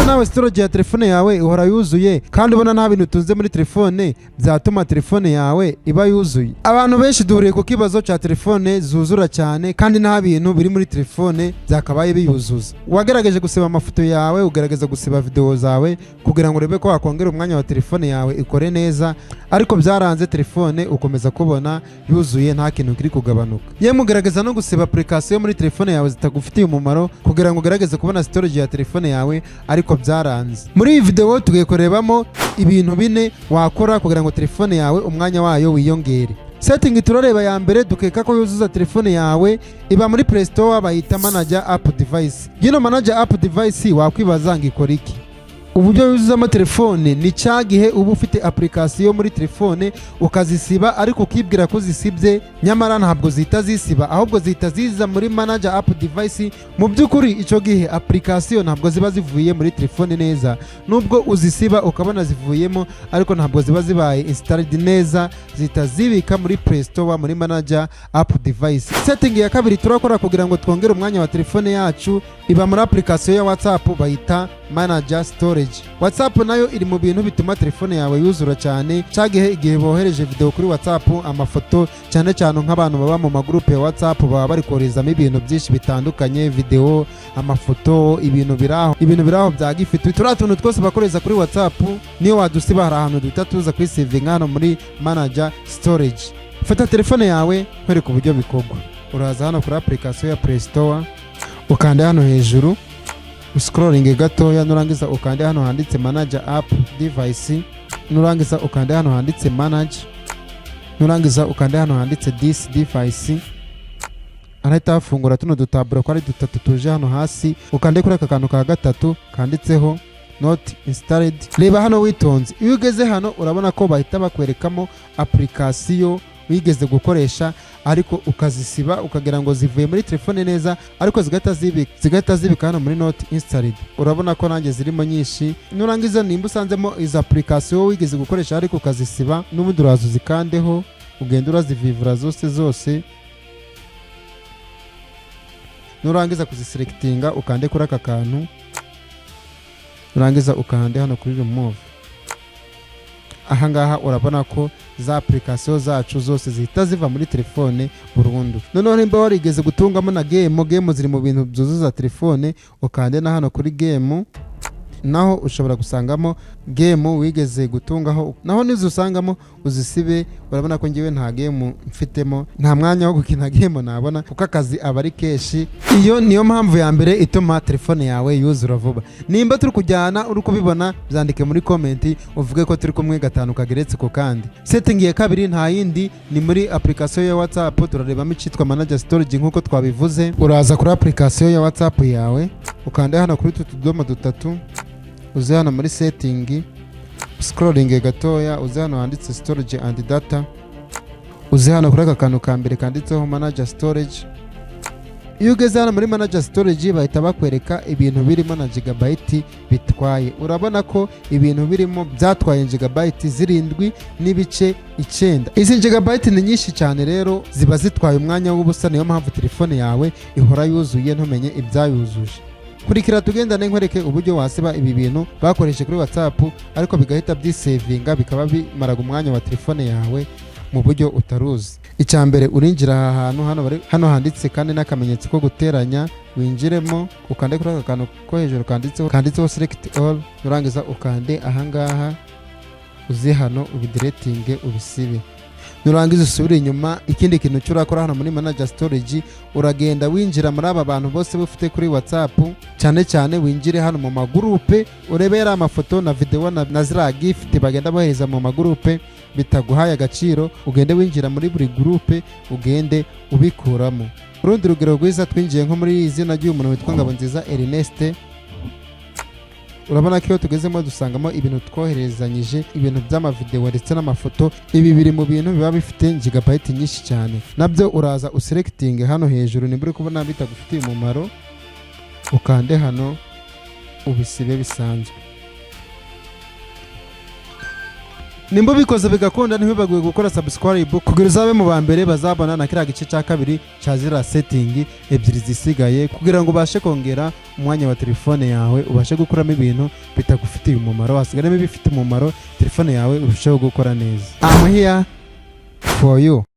Niba nawe storage ya telefone yawe ihora yuzuye kandi ubona nta bintu utunze muri telefone byatuma telefone yawe iba yuzuye. Abantu benshi duhuriye ku kibazo cya telefone zuzura cyane kandi nta bintu biri muri telefone byakabaye biyuzuza. Wagerageje gusiba amafoto yawe, ugerageza gusiba video zawe kugira ngo urebe ko wakongera umwanya wa telefone yawe ikore neza, ariko byaranze telefone ukomeza kubona yuzuye nta kintu kiri kugabanuka. Yemwe ugerageza no gusiba application muri telefone yawe zitagufitiye umumaro kugira ngo ugerageze kubona storage ya telefone yawe, ariko byaranze. Muri iyi video tugiye kurebamo ibintu 4 wakora kugira ngo telefone yawe umwanya wayo wiyongere. Setting turareba ya mbere, dukeka ko yuzuza telefone yawe, iba muri Play Store bayita Manager App Device. Yino Manager App Device wakwibaza ngo ikora iki? Uburyo yuzuzamo telefone ni cyagihe uba ufite application muri telefone ukazisiba, ariko ukibwira ko zisibye nyamara ntabwo zita zisiba, ahubwo zita ziza muri Manager App Device. Mu byukuri ico gihe application ntabwo ziba zivuye muri telefone neza, nubwo uzisiba ukabona zivuyemo ariko ntabwo ziba zibaye installed neza, zita zibika muri Play Store muri Manager App Device. Setting ya kabiri turakora kugira ngo twongere umwanya wa telefone yacu, iba muri application ya WhatsApp bayita Manager Storage. WhatsApp nayo iri mu bintu bituma telefone yawe yuzura cyane, cyagihe igihe bohereje video kuri WhatsApp, amafoto cyane cyane nk'abantu baba mu magroupe ya WhatsApp baba bari koherezamo ibintu byinshi bitandukanye, video, amafoto, ibintu biraho bya gifite. Turatuntu twose bakoreza kuri WhatsApp niyo wadusiba hari ahantu duhita tuza kuri saving hano muri Manager Storage. Fata telefone yawe nkwereka uburyo bikorwa. Uraza hano kuri application ya Play Store, ukanda hano hejuru, scrolling gatoya, nurangiza ukande hano handitse Manager App Device, nurangiza ukande hano handitse Manage, nurangiza ukande hano handitse This Device. Arahita afungura tuno dutabura ko ari dutatu tuje hano hasi, ukande kuri aka kantu ka gatatu kanditseho Not Installed. Reba hano witonze, iyo ugeze hano urabona ko bahita bakwerekamo application wigeze gukoresha ariko ukazisiba ukagira ngo zivuye muri telefone neza, ariko zigahita zibika hano muri Not Installed. Urabona ko nanjye zirimo nyinshi. Nurangiza nimba usanzemo izo application wigeze gukoresha ariko ukazisiba, n'ubundi uraza uzikandeho ugenda urazivivura zose. Nurangiza kuziselectinga ukande kuri aka kantu, nurangiza ukande hano kuri Remove. Ahangaha urabona ko za application zacu zose zihita ziva muri telefone burundu. Noneho nimba warigeze gutungamo na game ziri mu bintu byuzuza telefone, ukande na hano kuri game, naho ushobora gusangamo game wigeze gutungaho, naho nizo usangamo uzisibe. Urabona ko ngiwe nta game mfitemo, nta mwanya wo gukina game nabona kuko akazi aba ari keshi. Iyo niyo mpamvu ya mbere ituma telefone yawe yuzura vuba. Nimba turi kujyana uri kubibona byandike muri comment uvuge ko turi kumwe gatanu kageretse ko kandi. Setting ya kabiri nta yindi, ni muri application ya WhatsApp. Turarebamo icitwa Manager Storage nkuko twabivuze. Uraza kuri application ya WhatsApp yawe, ukanda hano kuri tutudomo dutatu, uze hano muri setting, scrolling gatoya, uze hano handitse Storage and Data, uze hano kuri aka kantu ka mbere kanditseho Manager Storage. Iyo ugeze hano muri Manager Storage bahita bakwereka ibintu birimo na gigabyte bitwaye. Urabona ko ibintu birimo byatwaye gigabyte 7.9. Izi gigabyte ni nyinshi cyane, rero ziba zitwaye umwanya w'ubusa, niyo mpamvu telefone yawe ihora yuzuye ntumenye ibyayuzuje. Kurikira tugendane nkwereke uburyo wasiba ibi bintu bakoresheje kuri WhatsApp ariko bigahita byisavinga bikaba bimaraga umwanya wa telefone yawe mu buryo utaruzi. Icyambere urinjira aha hantu hano handitse kandi n'akamenyetso ko guteranya, winjiremo ukande kuri aka kantu ko hejuru kanditseho Select All, nurangiza ukande ahangaha, uzi hano ubideleting ubisibe. Nurangiza usubire inyuma. Ikindi kintu cyurakora hano muri Manager Storage, uragenda winjira muri aba bantu bose bafite kuri WhatsApp, cyane winjire hano mu magroupe, urebera amafoto na video na zira gift bagenda bohereza mu magroupe bitaguhaye agaciro, ugende winjira muri buri groupe ugende ubikuramo. Urundi rugero rwiza, twinjiye nko muri izina ry'umuntu witwa Ngabonziza Ernest. Urabona ko iyo tugezemo dusangamo ibintu twoherezanyije, ibintu by'amavideo ndetse n'amafoto. Ibi biri mu bintu biba bifite gigabyte nyinshi cyane, nabyo uraza uselecting hano hejuru. Nimba uri kubona bitagufitiye umumaro, ukande hano ubisibe bisanzwe. nimba bikoze bigakunda ntibibaguye gukora subscribe kugira uzabe mu bambere bazabona na kiriya gice cya kabiri cya zira setting ebyiri zisigaye kugira ngo ubashe kongera umwanya wa telefone yawe ubashe gukuramo ibintu bitagufitiye umumaro hasigaramo ibifite umumaro telefone yawe urusheho gukora neza. I'm here for you.